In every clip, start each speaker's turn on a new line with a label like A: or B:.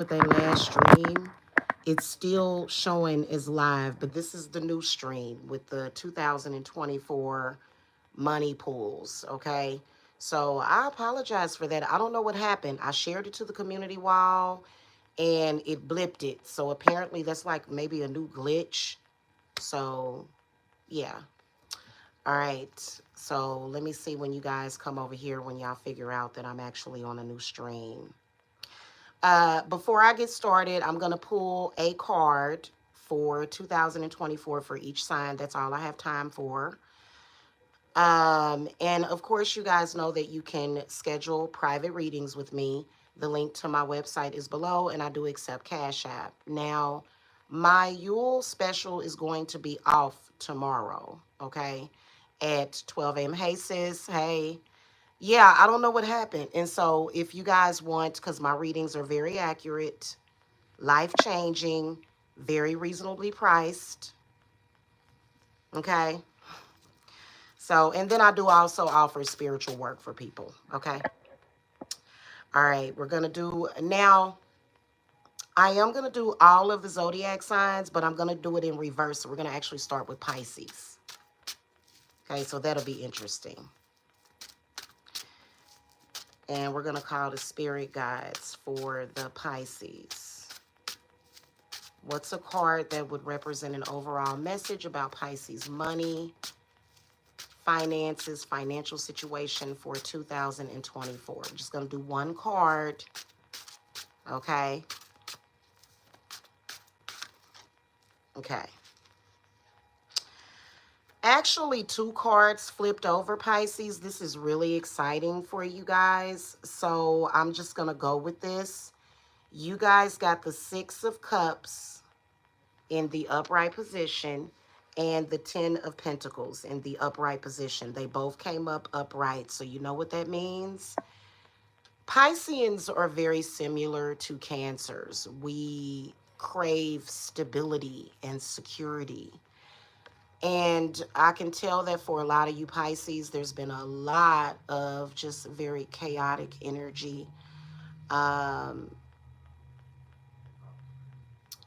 A: with their last stream, it's still showing as live, but this is the new stream with the 2024 money pools, okay? So I apologize for that. I don't know what happened. I shared it to the community wall and it blipped it. So apparently that's like maybe a new glitch. So yeah. All right. So let me see when you guys come over here when y'all figure out that I'm actually on a new stream. Before I get started, I'm going to pull a card for 2024 for each sign. That's all I have time for. And of course, you guys know that you can schedule private readings with me. The link to my website is below, and I do accept Cash App. Now, my Yule special is going to be off tomorrow, okay, at 12 a.m. Hey, sis. Hey. Yeah, I don't know what happened. And so, if you guys want, because my readings are very accurate, life changing, very reasonably priced, okay? So, and then I do also offer spiritual work for people. Okay. All right. We're going to do now. I am going to do all of the zodiac signs, but I'm going to do it in reverse. So we're going to actually start with Pisces. Okay. So that'll be interesting. And we're going to call the spirit guides for the Pisces. What's a card that would represent an overall message about Pisces money, finances, financial situation for 2024? I'm just going to do one card. Okay. Okay. Actually, two cards flipped over, Pisces. This is really exciting for you guys. So I'm just going to go with this. You guys got the Six of Cups in the upright position and the Ten of Pentacles in the upright position. They both came up upright. So you know what that means? Pisceans are very similar to Cancers. We crave stability and security. And I can tell that for a lot of you Pisces, there's been a lot of just very chaotic energy. Um,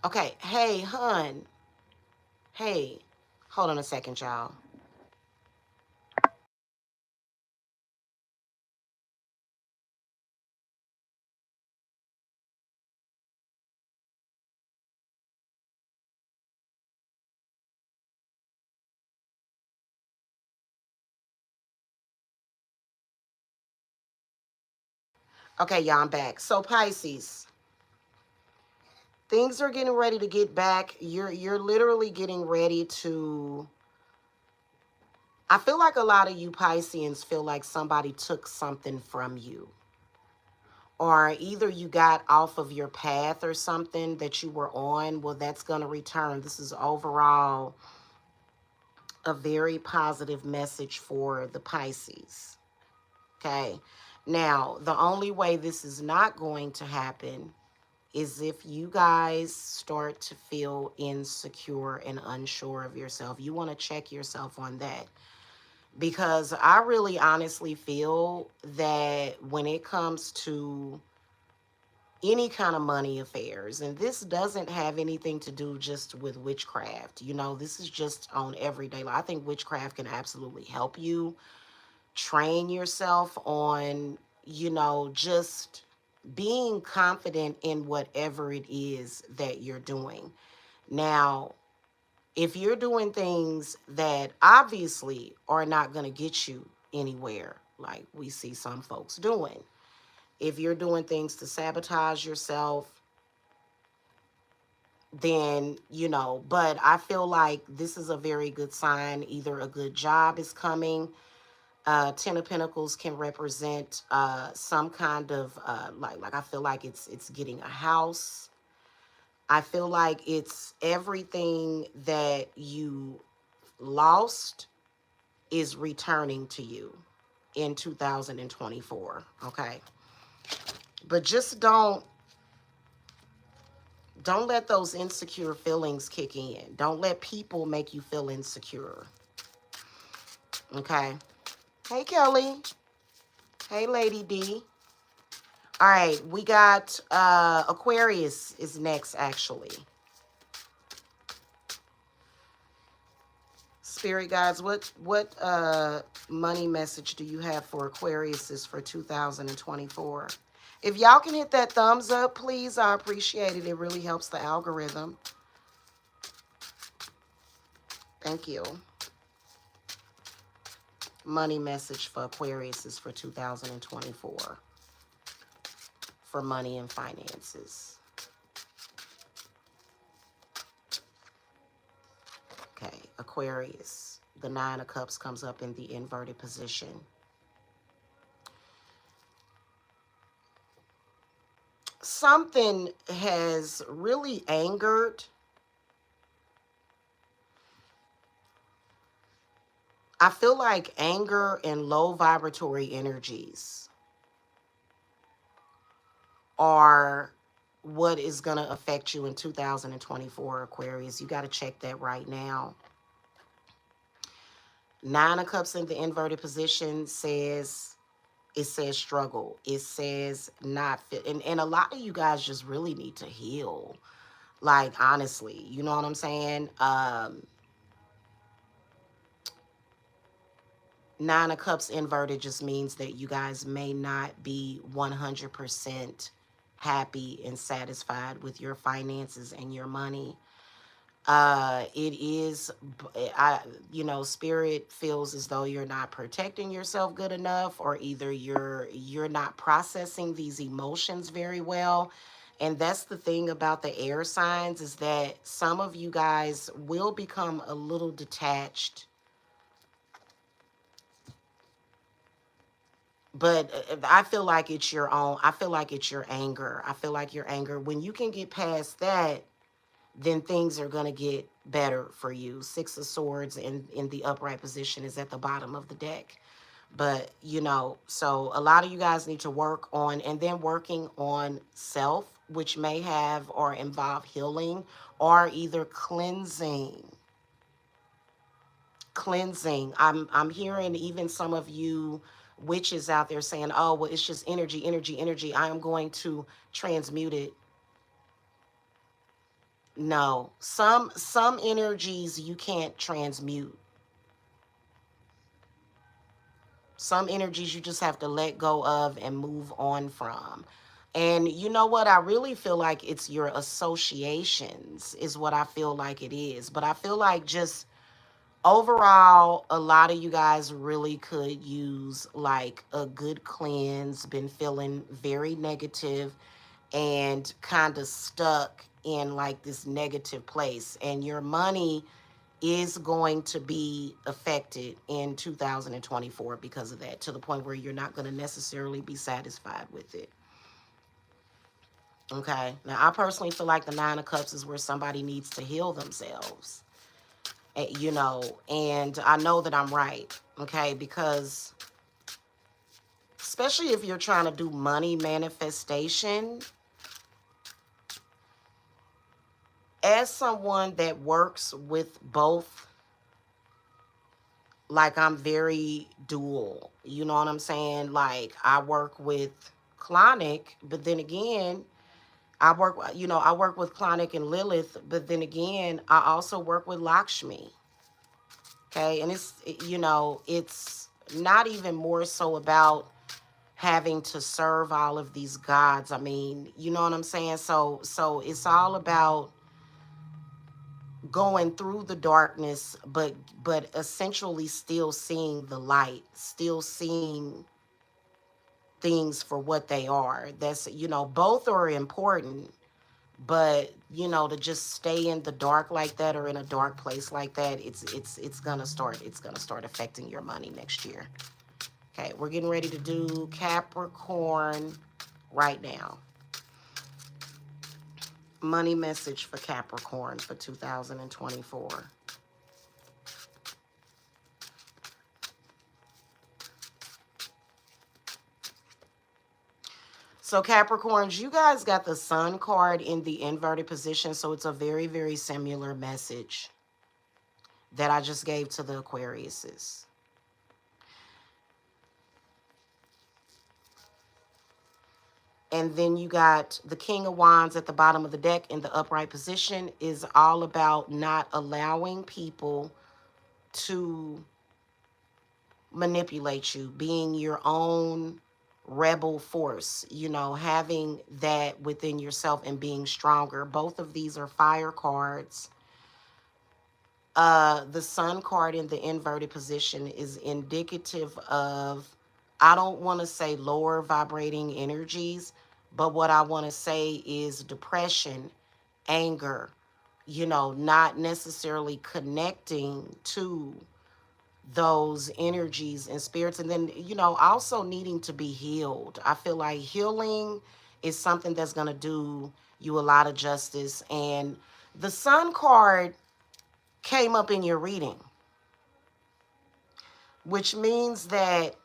A: okay. Hey, hun. Hey, hold on a second, y'all. Okay, y'all, I'm back. So Pisces, things are getting ready to get back. You're literally getting ready to. I feel like a lot of you Pisceans feel like somebody took something from you. Or either you got off of your path or something that you were on. Well, that's going to return. This is overall a very positive message for the Pisces. Okay. Now, the only way this is not going to happen is if you guys start to feel insecure and unsure of yourself. You want to check yourself on that. Because I really honestly feel that when it comes to any kind of money affairs, and this doesn't have anything to do just with witchcraft, you know, this is just on everyday life. I think witchcraft can absolutely help you train yourself on, you know, just being confident in whatever it is that you're doing. Now, if you're doing things that obviously are not going to get you anywhere, like we see some folks doing, if you're doing things to sabotage yourself, then, you know, but I feel like this is a very good sign. Either a good job is coming. Ten of Pentacles can represent some kind of like I feel like it's getting a house. I feel like it's everything that you lost is returning to you in 2024. Okay. But just don't let those insecure feelings kick in. Don't let people make you feel insecure. Okay. Hey, Kelly. Hey, Lady D. All right, we got Aquarius is next, actually. Spirit guides, what money message do you have for Aquarius for 2024? If y'all can hit that thumbs up, please, I appreciate it. It really helps the algorithm. Thank you. Money message for Aquarius for 2024 for money and finances. Okay, Aquarius. The Nine of Cups comes up in the inverted position. Something has really angered. I feel like anger and low vibratory energies are what is going to affect you in 2024, Aquarius. You got to check that right now. Nine of Cups in the inverted position says, it says struggle. It says not fit. And a lot of you guys just really need to heal. Like, honestly, you know what I'm saying? Nine of Cups inverted just means that you guys may not be 100% happy and satisfied with your finances and your money. It is, Spirit feels as though you're not protecting yourself good enough, or either you're not processing these emotions very well. And that's the thing about the air signs, is that some of you guys will become a little detached. But I feel like it's your own. I feel like it's your anger. I feel like your anger. When you can get past that, then things are going to get better for you. Six of Swords in the upright position is at the bottom of the deck. But, so a lot of you guys need to work on, and then working on self, which may have or involve healing or either cleansing. I'm hearing even some of you witches out there saying, oh, well, it's just energy, energy, energy. I am going to transmute it. No, some energies you can't transmute. Some energies you just have to let go of and move on from. And you know what? I really feel like it's your associations is what I feel like it is. But I feel like just overall, a lot of you guys really could use like a good cleanse, been feeling very negative and kind of stuck in like this negative place. And your money is going to be affected in 2024 because of that, to the point where you're not going to necessarily be satisfied with it. Okay. Now, I personally feel like the Nine of Cups is where somebody needs to heal themselves, and I know that I'm right. Okay. Because especially if you're trying to do money manifestation, as someone that works with both, like I'm very dual, you know what I'm saying? Like I work with Clonic, but then again, I work with Clonic and Lilith, but then again, I also work with Lakshmi. Okay. And it's not even more so about having to serve all of these gods. I mean, you know what I'm saying? So it's all about going through the darkness, but essentially still seeing the light, still seeing things for what they are. That's, both are important, but to just stay in the dark like that, or in a dark place like that, it's gonna start affecting your money next year. Okay, we're getting ready to do Capricorn right now. Money message for Capricorn for 2024. So Capricorns, you guys got the Sun card in the inverted position. So it's a very, very similar message that I just gave to the Aquariuses. And then you got the King of Wands at the bottom of the deck in the upright position is all about not allowing people to manipulate you, being your own rebel force, you know, having that within yourself and being stronger. Both of these are fire cards. The Sun card in the inverted position is indicative of, I don't want to say lower vibrating energies, but what I want to say is depression, anger, you know, not necessarily connecting to those energies and spirits. And then, you know, also needing to be healed. I feel like healing is something that's going to do you a lot of justice. And the Sun card came up in your reading, which means that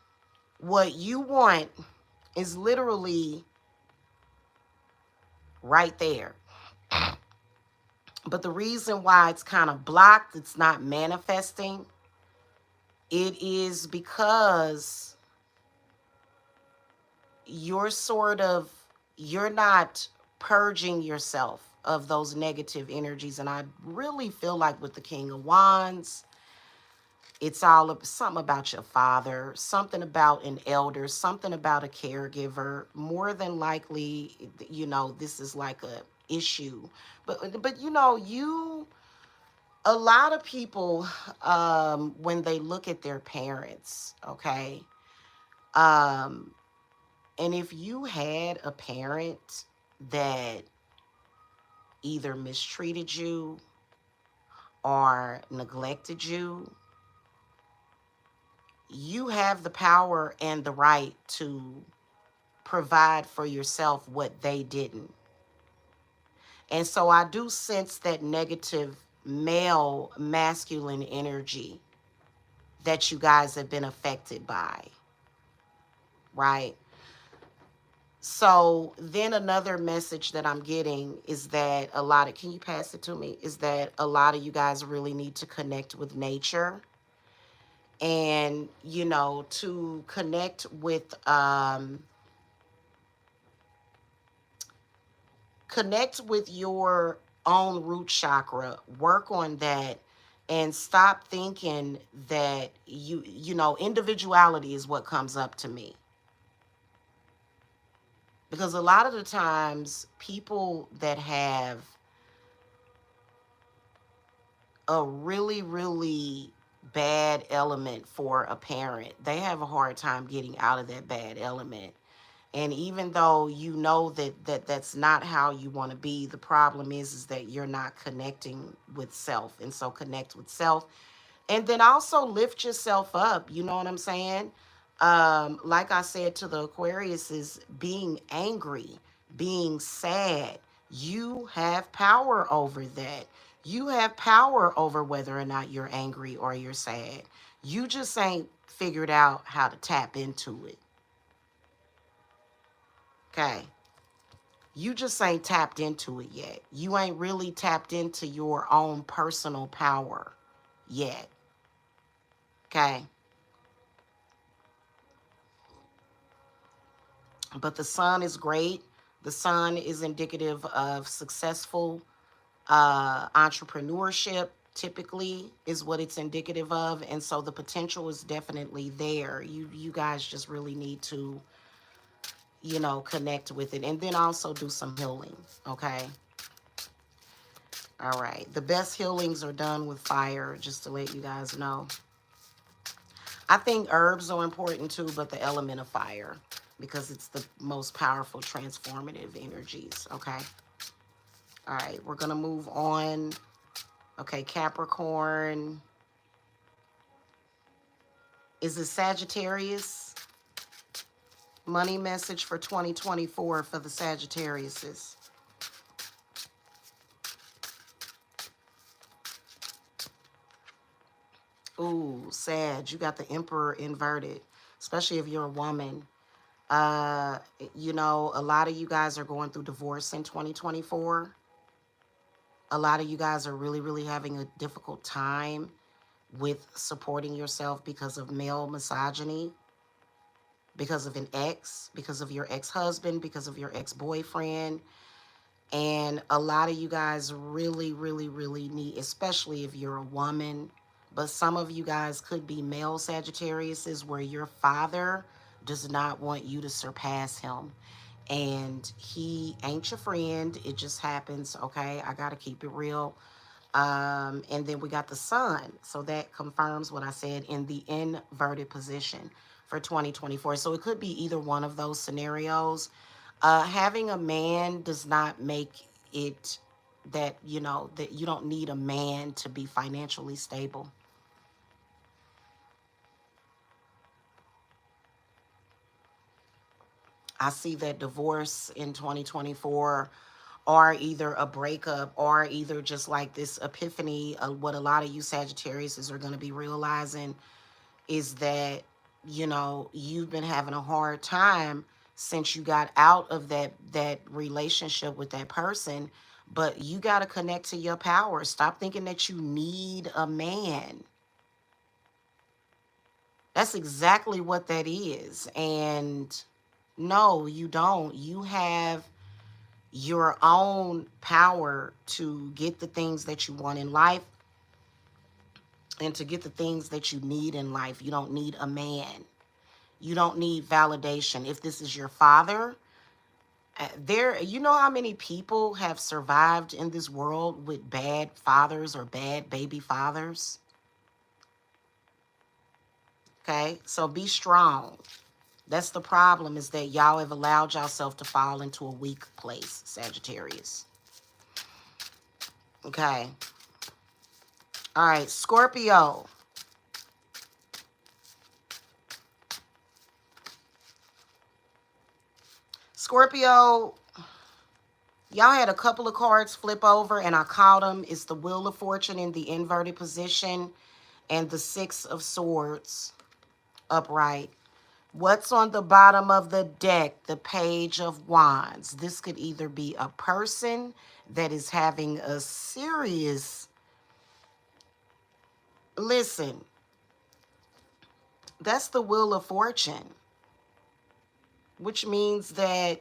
A: what you want is literally right there. But the reason why it's kind of blocked, it's not manifesting, it is because you're not purging yourself of those negative energies. And I really feel like with the King of Wands, it's all something about your father, something about an elder, something about a caregiver. More than likely, you know, this is like a issue. But you know, a lot of people, when they look at their parents, okay, and if you had a parent that either mistreated you or neglected you, you have the power and the right to provide for yourself what they didn't. And so I do sense that negative male masculine energy that you guys have been affected by, right? So then another message that I'm getting is that can you pass it to me? Is that a lot of you guys really need to connect with nature and, you know, to connect with your own root chakra, work on that, and stop thinking that you know, individuality is what comes up to me. Because a lot of the times people that have a really, really bad element for a parent, they have a hard time getting out of that bad element. And even though you know that's not how you want to be, the problem is that you're not connecting with self. And so connect with self. And then also lift yourself up. You know what I'm saying? Like I said to the Aquarius, is being angry, being sad. You have power over that. You have power over whether or not you're angry or you're sad. You just ain't figured out how to tap into it. Okay. You just ain't tapped into it yet. You ain't really tapped into your own personal power yet. Okay. But the Sun is great. The Sun is indicative of successful entrepreneurship, typically, is what it's indicative of. And so the potential is definitely there. You guys just really need to, you know, connect with it. And then also do some healing, okay? All right. The best healings are done with fire, just to let you guys know. I think herbs are important too, but the element of fire, because it's the most powerful transformative energies, okay? All right, we're going to move on. Okay, Capricorn. Is it Sagittarius? Money message for 2024 for the Sagittariuses. Ooh, Sag, you got the Emperor inverted, especially if you're a woman. You know, a lot of you guys are going through divorce in 2024. A lot of you guys are really, really having a difficult time with supporting yourself because of male misogyny. because of an ex, because of your ex-husband, because of your ex-boyfriend. And a lot of you guys really, really, really need, especially if you're a woman, but some of you guys could be male Sagittariuses where your father does not want you to surpass him. And he ain't your friend. It just happens, okay? I got to keep it real. And then we got the sun. So that confirms what I said in the inverted position for 2024. So it could be either one of those scenarios. Having a man does not make it that, you know, that you don't need a man to be financially stable. I see that divorce in 2024 or either a breakup or either just like this epiphany. What a lot of you Sagittarius are going to be realizing is that, you know, you've been having a hard time since you got out of that relationship with that person, but you got to connect to your power. Stop thinking that you need a man. That's exactly what that is. And no, you don't. You have your own power to get the things that you want in life and to get the things that you need in life. You don't need a man. You don't need validation. If this is your father, you know how many people have survived in this world with bad fathers or bad baby fathers? Okay, so be strong. That's the problem, is that y'all have allowed yourself to fall into a weak place, Sagittarius. Okay. All right, Scorpio. Scorpio, y'all had a couple of cards flip over and I caught them. It's the Wheel of Fortune in the inverted position and the Six of Swords upright. What's on the bottom of the deck? The Page of Wands. This could either be a person that is having a serious... Listen, that's the Wheel of Fortune, which means that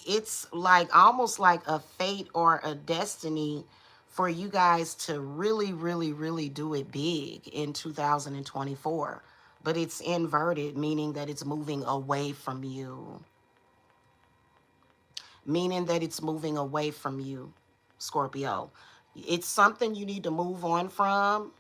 A: it's like almost like a fate or a destiny for you guys to really, really, really do it big in 2024. But it's inverted, meaning that it's moving away from you. Meaning that it's moving away from you, Scorpio. It's something you need to move on from.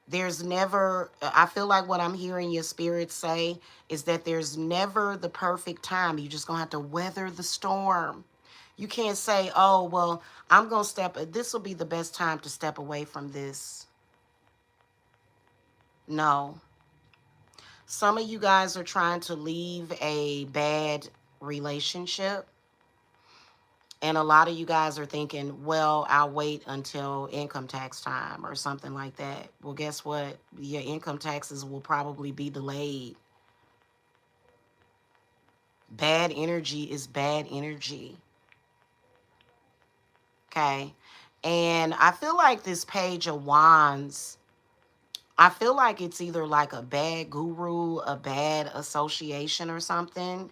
A: There's never, I feel like what I'm hearing your spirit say is that there's never the perfect time. You're just going to have to weather the storm. You can't say, oh, well, I'm going to this will be the best time to step away from this. No. Some of you guys are trying to leave a bad relationship. And a lot of you guys are thinking, well, I'll wait until income tax time or something like that. Well, guess what? Your income taxes will probably be delayed. Bad energy is bad energy. Okay. And I feel like this Page of Wands, I feel like it's either like a bad guru, a bad association or something.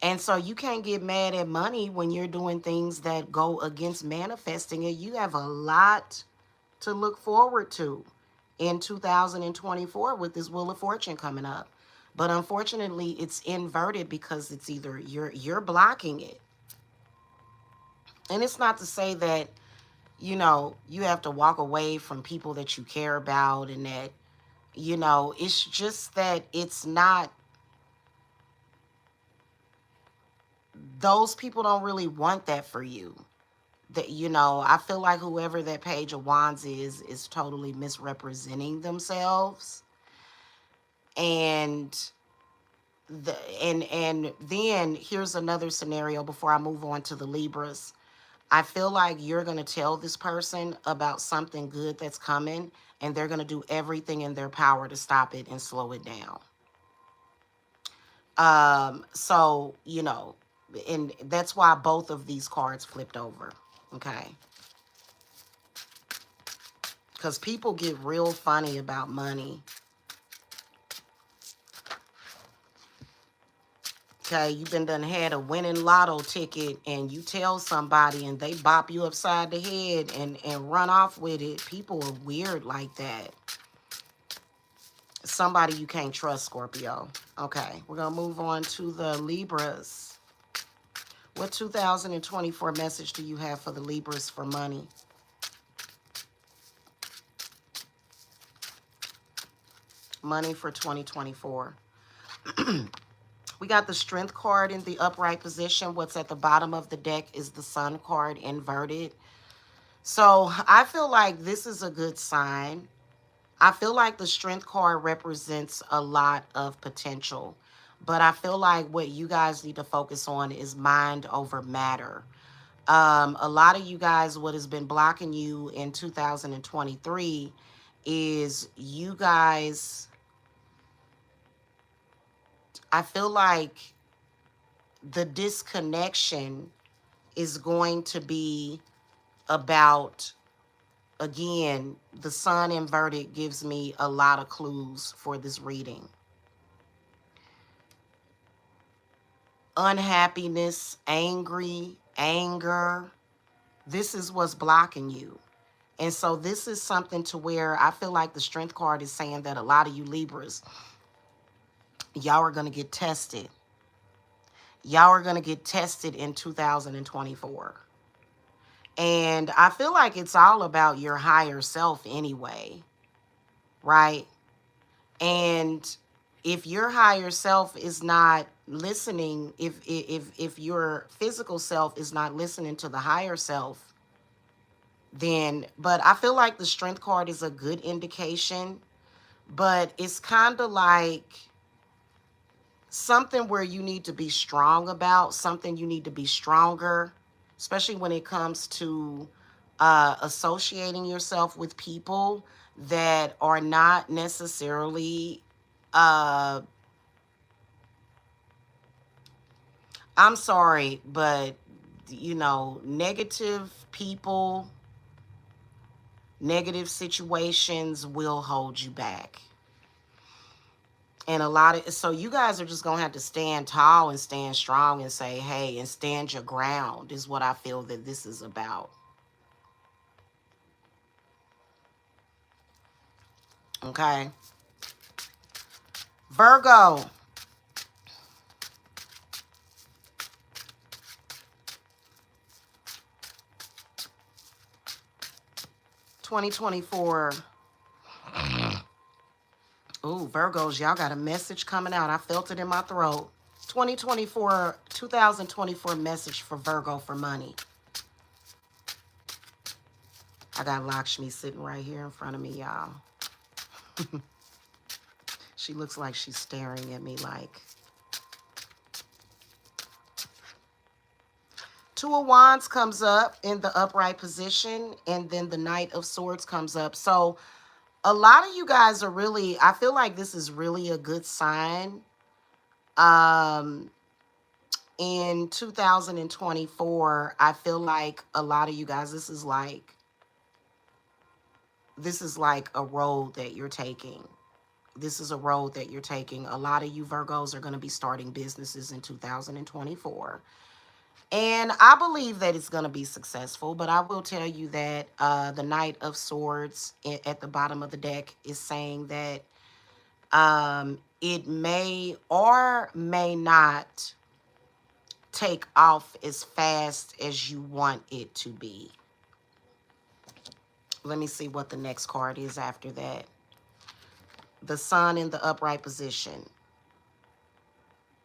A: And so you can't get mad at money when you're doing things that go against manifesting it. You have a lot to look forward to in 2024 with this Wheel of Fortune coming up. But unfortunately, it's inverted because it's either you're blocking it. And it's not to say that, you know, you have to walk away from people that you care about and that, you know, it's just that it's not, those people don't really want that for you. That, you know, I feel like whoever that Page of Wands is totally misrepresenting themselves. And and then here's another scenario before I move on to the Libras. I feel like you're going to tell this person about something good that's coming, and they're going to do everything in their power to stop it and slow it down. So, you know, and that's why both of these cards flipped over. Okay. Because people get real funny about money. Okay, you've been done had a winning lotto ticket and you tell somebody and they bop you upside the head and run off with it. People are weird like that. Somebody you can't trust, Scorpio. Okay, we're going to move on to the Libras. What 2024 message do you have for the Libras for money? Money for 2024. We got the Strength card in the upright position. What's at the bottom of the deck is the Sun card inverted. So I feel like this is a good sign. I feel like the Strength card represents a lot of potential. But I feel like what you guys need to focus on is mind over matter. A lot of you guys, what has been blocking you in 2023 is you guys, I feel like the disconnection is going to be about, again, the Sun inverted gives me a lot of clues for this reading. Unhappiness, anger. This is what's blocking you. And so this is something to where I feel like the Strength card is saying that a lot of you Libras, y'all are going to get tested. Y'all are going to get tested in 2024. And I feel like it's all about your higher self anyway, right? And if your higher self is not listening, if your physical self is not listening to the higher self, then, but I feel like the Strength card is a good indication, but it's kind of like something where you need to be strong about, something you need to be stronger, especially when it comes to associating yourself with people that are not necessarily, I'm sorry, but, you know, negative people, negative situations will hold you back. And a lot of, so you guys are just going to have to stand tall and stand strong and say, hey, and stand your ground is what I feel that this is about. Okay. Virgo. 2024. Ooh, Virgos, y'all got a message coming out. I felt it in my throat. 2024 message for Virgo for money. I got Lakshmi sitting right here in front of me, y'all. She looks like she's staring at me like. Two of Wands comes up in the upright position, and then the Knight of Swords comes up. So a lot of you guys are really, I feel like this is really a good sign. In 2024, I feel like a lot of you guys, this is like a road that you're taking. This is a road that you're taking. A lot of you Virgos are going to be starting businesses in 2024. And I believe that it's going to be successful, but I will tell you that the Knight of Swords at the bottom of the deck is saying that it may or may not take off as fast as you want it to be. Let me see what the next card is after that. The Sun in the upright position.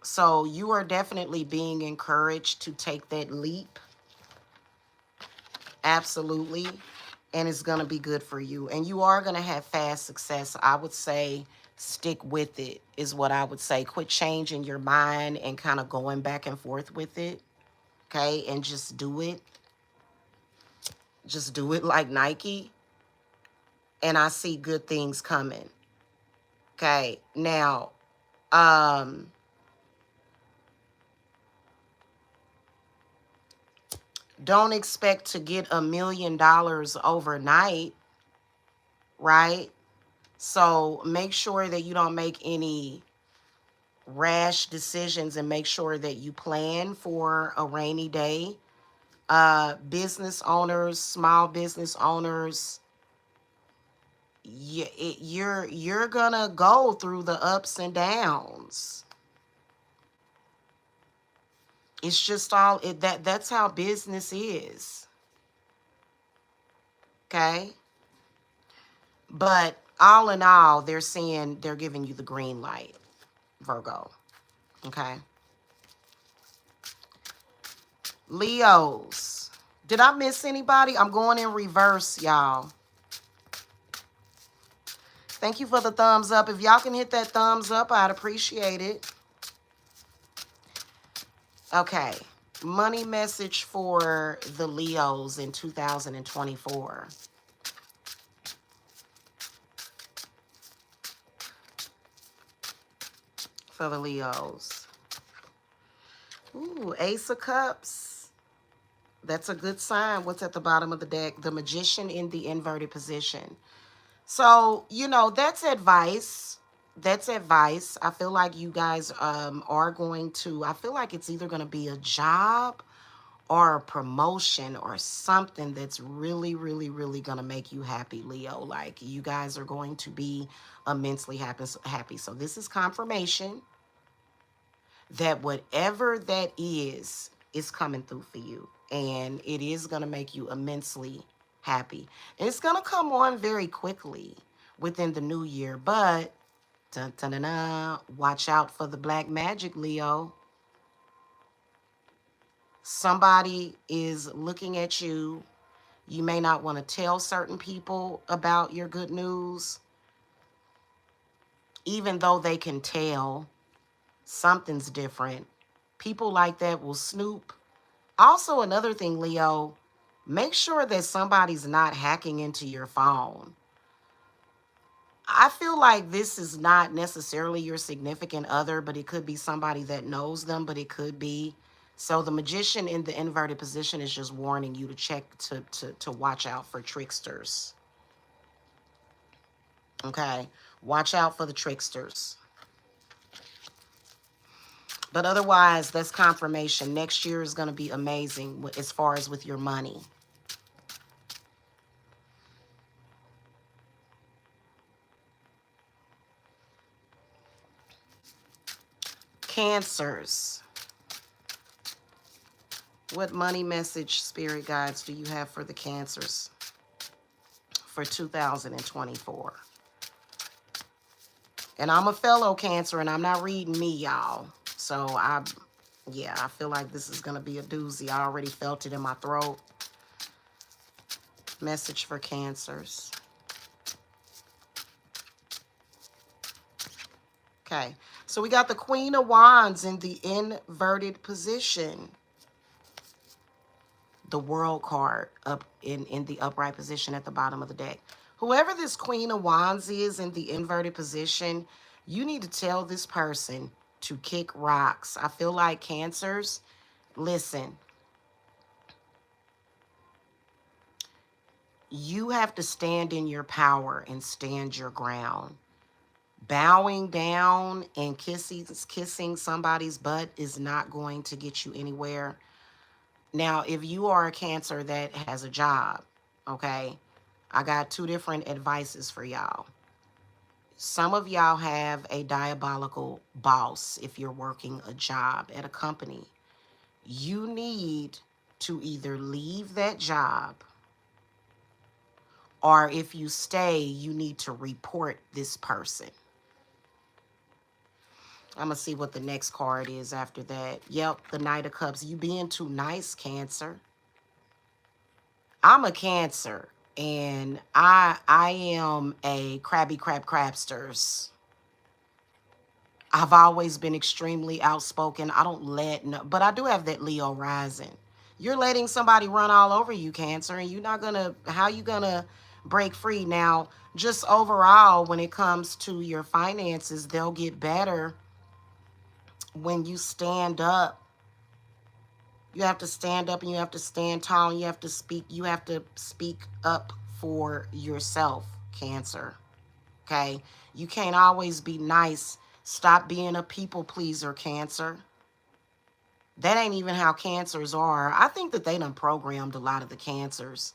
A: So you are definitely being encouraged to take that leap. Absolutely. And it's going to be good for you. And you are going to have fast success. I would say stick with it is what I would say. Quit changing your mind and kind of going back and forth with it. Okay? And just do it. Just do it like Nike. And I see good things coming. Okay? Now, don't expect to get $1 million overnight, right? So make sure that you don't make any rash decisions and make sure that you plan for a rainy day. Business owners, small business owners, you're gonna go through the ups and downs. It's just that's how business is. Okay? But all in all, they're saying they're giving you the green light, Virgo. Okay? Leos. Did I miss anybody? I'm going in reverse, y'all. Thank you for the thumbs up. If y'all can hit that thumbs up, I'd appreciate it. Okay. Money message for the Leos in 2024. For the Leos. Ooh, Ace of Cups. That's a good sign. What's at the bottom of the deck? The Magician in the inverted position. So, you know, that's advice. That's advice. I feel like you guys are going to, I feel like it's either going to be a job or a promotion or something that's really, really, really going to make you happy, Leo. Like, you guys are going to be immensely happy. So this is confirmation that whatever that is coming through for you. And it is going to make you immensely happy. And it's going to come on very quickly within the new year. But, dun, dun, dun, dun, watch out for the black magic, Leo. Somebody is looking at you. You may not want to tell certain people about your good news, even though they can tell something's different. People like that will snoop. Also, another thing, Leo, make sure that somebody's not hacking into your phone. I feel like this is not necessarily your significant other, but it could be somebody that knows them, but it could be. So the Magician in the inverted position is just warning you to check, to watch out for tricksters. Okay? Watch out for the tricksters. But otherwise, that's confirmation. Next year is going to be amazing as far as with your money. Cancers. What money message, spirit guides, do you have for the Cancers for 2024? And I'm a fellow Cancer, and I'm not reading me, y'all. So, I feel like this is going to be a doozy. I already felt it in my throat. Message for Cancers. Okay. So, we got the Queen of Wands in the inverted position. The World card up in the upright position at the bottom of the deck. Whoever this Queen of Wands is in the inverted position, you need to tell this person to kick rocks. I feel like Cancers, listen, you have to stand in your power and stand your ground. Bowing down and kissing somebody's butt is not going to get you anywhere. Now, if you are a Cancer that has a job, okay, I got two different advices for y'all. Some of y'all have a diabolical boss if you're working a job at a company. You need to either leave that job, or if you stay, you need to report this person. I'm going to see what the next card is after that. Yep, the Knight of Cups. You being too nice, Cancer. I'm a Cancer, and I am a crabsters. I've always been extremely outspoken. I don't let no, but I do have that Leo rising. You're letting somebody run all over you, Cancer, and you're not gonna, how you gonna break free? Now, just overall, when it comes to your finances, they'll get better when you stand up. You have to stand up, and you have to stand tall, and you have to speak up for yourself, Cancer. Okay? You can't always be nice, Stop being a people pleaser, Cancer. That ain't even how cancers are. I think that they done programmed a lot of the cancers.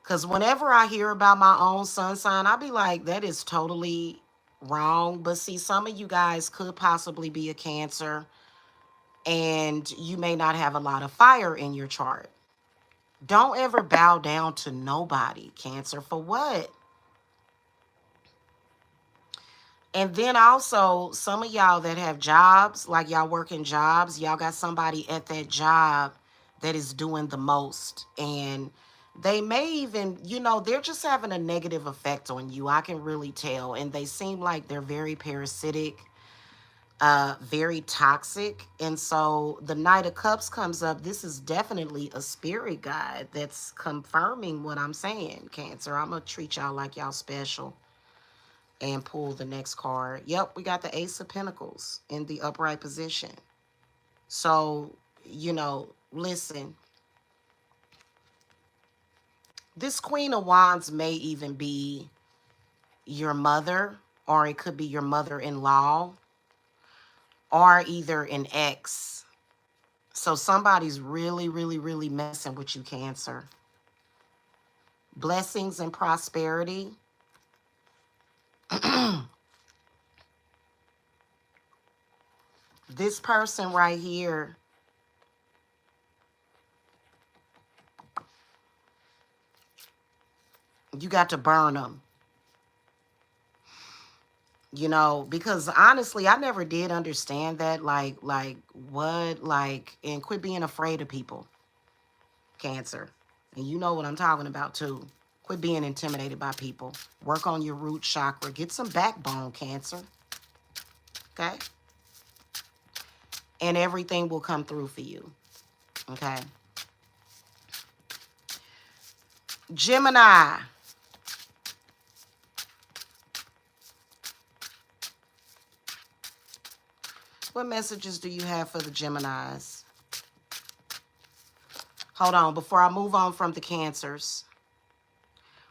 A: Because whenever I hear about my own sun sign, I be like, that is totally wrong. But see, some of you guys could possibly be a Cancer, and you may not have a lot of fire in your chart. Don't ever bow down to nobody, Cancer. For what? And then also, some of y'all that have jobs, like y'all working jobs, y'all got somebody at that job that is doing the most. And they may even, they're just having a negative effect on you. I can really tell. And they seem like they're very parasitic, very toxic. And so the Knight of Cups comes up. This is definitely a spirit guide that's confirming what I'm saying, Cancer. I'm going to treat y'all like y'all special. And pull the next card. Yep, we got the Ace of Pentacles in the upright position. So, listen. This Queen of Wands may even be your mother, or it could be your mother-in-law, or either an ex. So somebody's really, really, really messing with you, Cancer. Blessings and prosperity. This person right here, you got to burn them. Because honestly, I never did understand that. Like what? And quit being afraid of people, Cancer. And you know what I'm talking about too. Quit being intimidated by people. Work on your root chakra. Get some backbone, Cancer. Okay? And everything will come through for you. Okay? Gemini. What messages do you have for the Geminis? Hold on. Before I move on from the Cancers,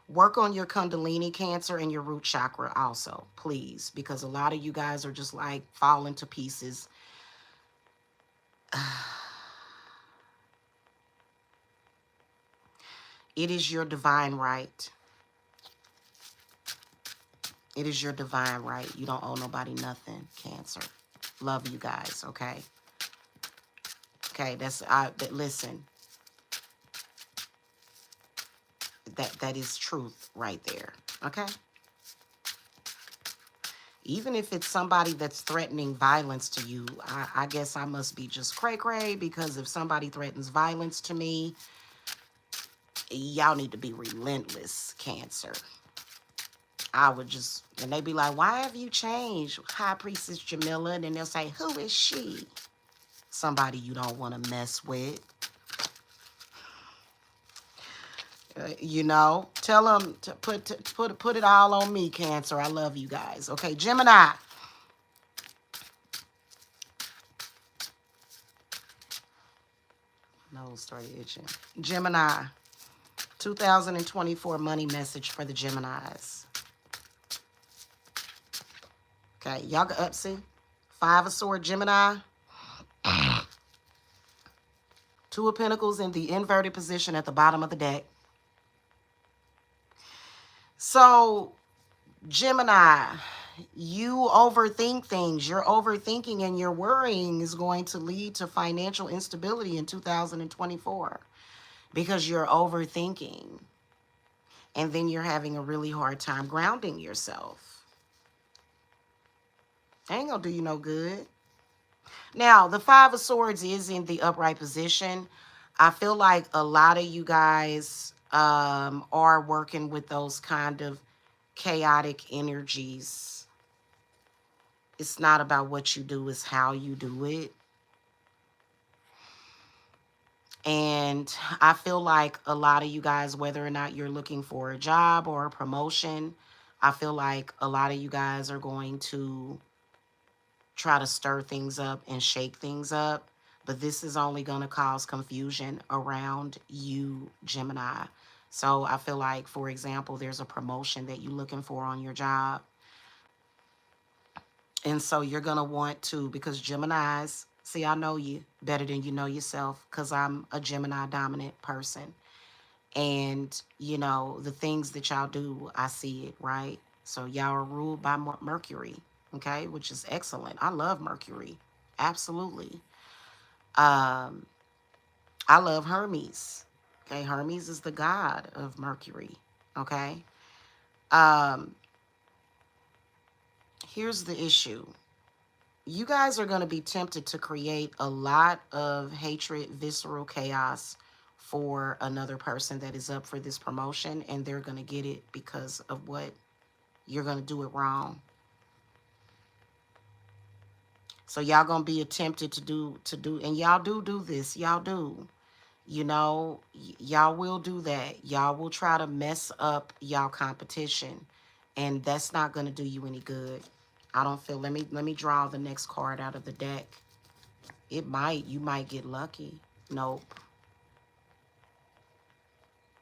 A: work on your Kundalini, Cancer, and your root chakra also, please. Because a lot of you guys are just like falling to pieces. It is your divine right. It is your divine right. You don't owe nobody nothing, Cancer. Love you guys, okay? Okay, listen. That is truth right there, okay? Even if it's somebody that's threatening violence to you, I guess I must be just cray-cray, because if somebody threatens violence to me, y'all need to be relentless, Cancer. I would just, and they be like, why have you changed, High Priestess Jamila? And then they'll say, who is she? Somebody you don't want to mess with. Tell them to put it all on me, Cancer. I love you guys. Okay, Gemini. Nose started itching. Gemini. 2024 money message for the Geminis. Okay, y'all got up, see? 5 of Swords, Gemini. 2 of Pentacles in the inverted position at the bottom of the deck. So, Gemini, you overthink things. Your overthinking and your worrying is going to lead to financial instability in 2024 because you're overthinking. And then you're having a really hard time grounding yourself. Ain't gonna do you no good. Now, the 5 of Swords is in the upright position. I feel like a lot of you guys are working with those kind of chaotic energies. It's not about what you do, it's how you do it. And I feel like a lot of you guys, whether or not you're looking for a job or a promotion, I feel like a lot of you guys are going to try to stir things up and shake things up. But this is only going to cause confusion around you, Gemini. So I feel like, for example, there's a promotion that you're looking for on your job. And so you're going to want to, because Geminis, see, I know you better than you know yourself, because I'm a Gemini dominant person. And, you know, the things that y'all do, I see it, right? So y'all are ruled by Mercury, okay, which is excellent. I love Mercury. Absolutely. Um, I love Hermes. Okay, Hermes is the god of Mercury. Okay. Um, Here's the issue. You guys are going to be tempted to create a lot of hatred, visceral chaos for another person that is up for this promotion, and they're going to get it because of what you're going to do it wrong. So y'all going to be tempted to do, and y'all do this. Y'all do. You know, y'all will do that. Y'all will try to mess up y'all competition, and that's not going to do you any good. I don't feel. Let me draw the next card out of the deck. You might get lucky. Nope.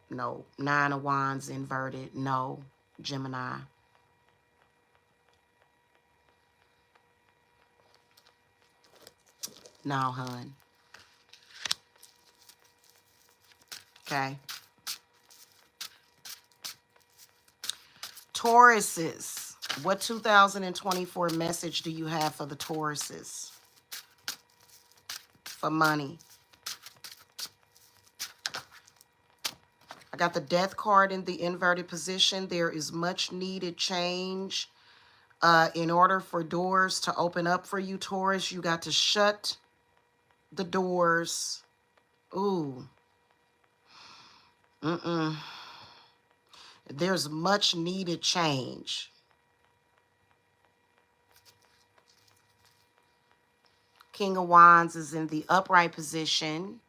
A: No. Nine of Wands inverted. No. Gemini. No, hun. Okay. Tauruses. What 2024 message do you have for the Tauruses? For money. I got the Death card in the inverted position. There is much needed change. In order for doors to open up for you, Taurus, you got to shut the doors. Ooh. There's much needed change. King of Wands is in the upright position.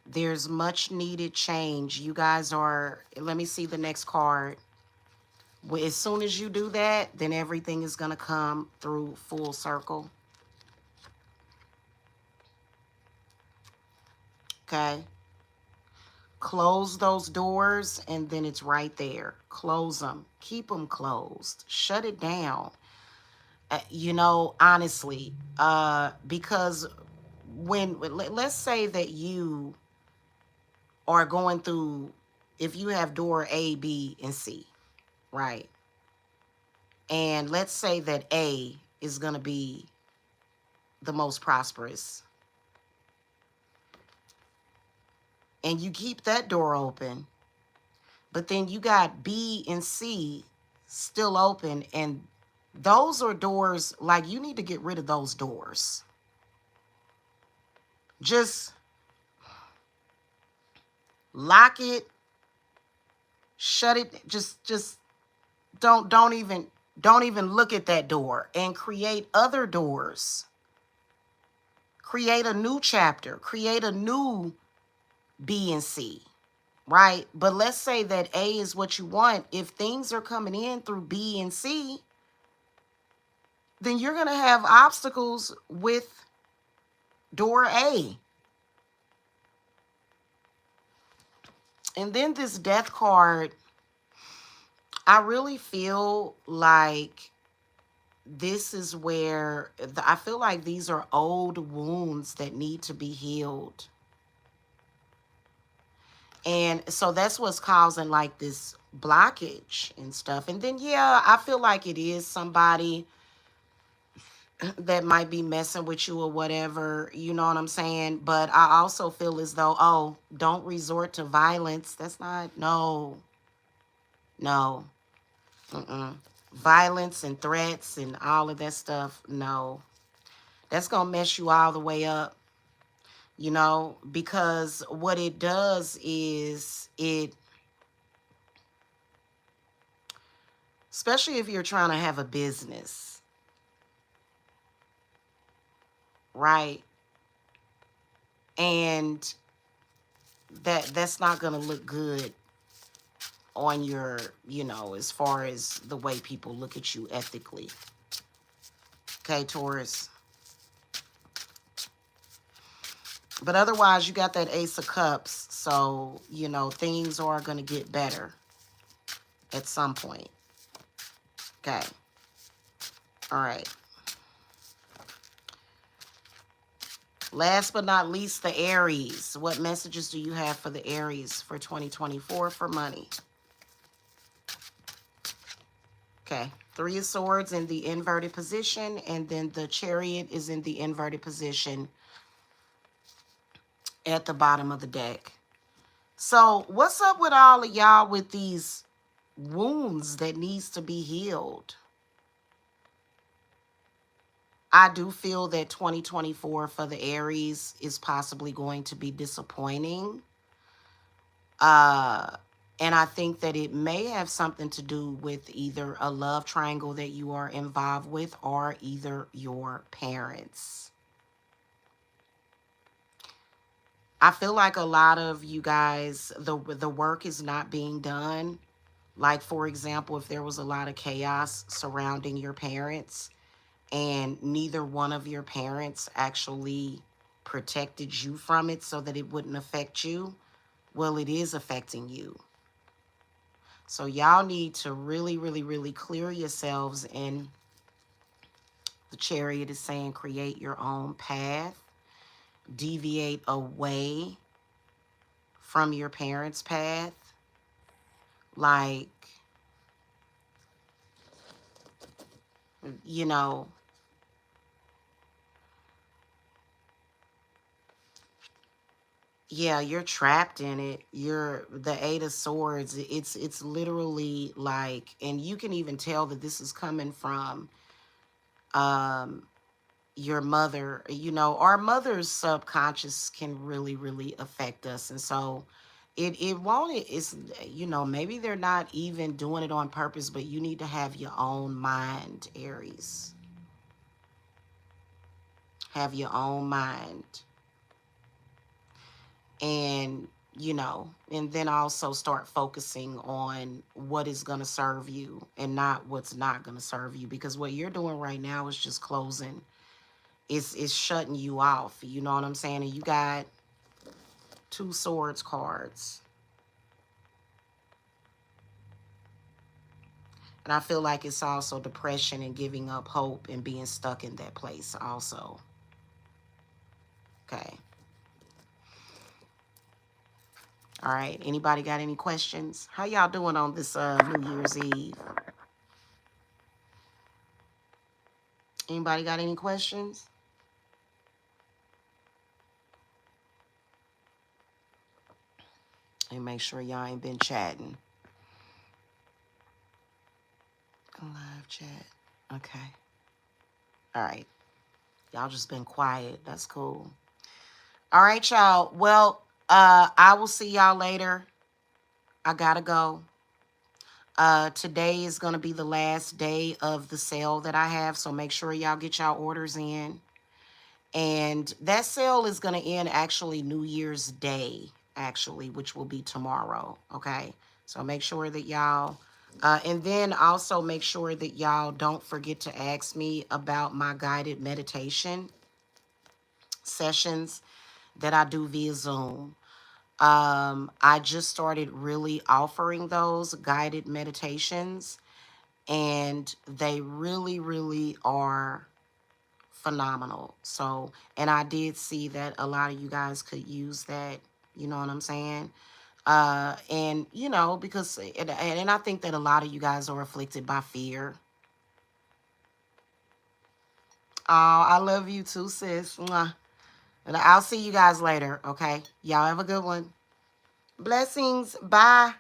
A: There's much needed change. You guys are, let me see the next card. As soon as you do that, then everything is going to come through full circle. Okay. Close those doors, and then it's right there. Close them. Keep them closed. Shut it down. You know, honestly, because let's say that you are going through, if you have door A, B, and C, right? And let's say that A is going to be the most prosperous. And you keep that door open, but then you got B and C still open, and those are doors, like, you need to get rid of those doors. Just lock it, shut it, just don't even look at that door, and create other doors. Create a new chapter, create a new B and C, right? But let's say that A is what you want. If things are coming in through B and C, then you're going to have obstacles with door A. And then this Death card, I really feel like this is where I feel like these are old wounds that need to be healed. And so that's what's causing like this blockage and stuff. And then, yeah, I feel like it is somebody that might be messing with you or whatever, you know what I'm saying? But I also feel as though, oh, don't resort to violence. That's not, no. Violence and threats and all of that stuff, no. That's going to mess you all the way up, you know, because what it does is especially if you're trying to have a business, right? And that's not going to look good on your, you know, as far as the way people look at you ethically. Okay, Taurus. But otherwise, you got that Ace of Cups. So, you know, things are going to get better at some point. Okay. All right. Last but not least, the Aries. What messages do you have for the Aries for 2024 for money? Okay. 3 of Swords in the inverted position, and then the Chariot is in the inverted position at the bottom of the deck. So what's up with all of y'all with these wounds that needs to be healed? I do feel that 2024 for the Aries is possibly going to be disappointing. And I think that it may have something to do with either a love triangle that you are involved with or either your parents. I feel like a lot of you guys, the work is not being done. Like, for example, if there was a lot of chaos surrounding your parents and neither one of your parents actually protected you from it so that it wouldn't affect you, well, it is affecting you. So y'all need to really, really, really clear yourselves. And the Chariot is saying create your own path, deviate away from your parents' path. Like, you know, yeah, you're trapped in it. You're the 8 of Swords. It's literally like, and you can even tell that this is coming from your mother. You know, our mother's subconscious can really, really affect us. And so it won't, it's, you know, maybe they're not even doing it on purpose, but you need to have your own mind, Aries. Have your own mind. And, you know, and then also start focusing on what is going to serve you and not what's not going to serve you. Because what you're doing right now is just closing. It's shutting you off. You know what I'm saying? And you got 2 Swords cards. And I feel like it's also depression and giving up hope and being stuck in that place also. Okay. All right. Anybody got any questions? How y'all doing on this New Year's Eve? Anybody got any questions? And make sure y'all ain't been chatting. Live chat. Okay. All right. Y'all just been quiet. That's cool. All right, y'all. Well, I will see y'all later. I gotta go. Today is gonna be the last day of the sale that I have, so make sure y'all get y'all orders in. And that sale is gonna end actually New Year's Day, actually, which will be tomorrow. Okay. So make sure that y'all and then also make sure that y'all don't forget to ask me about my guided meditation sessions that I do via Zoom. I just started really offering those guided meditations, and they really, really are phenomenal. So, and I did see that a lot of you guys could use that, you know what I'm saying? And you know, because, and I think that a lot of you guys are afflicted by fear. Oh, I love you too, sis. Mwah. And I'll see you guys later, okay? Y'all have a good one. Blessings. Bye.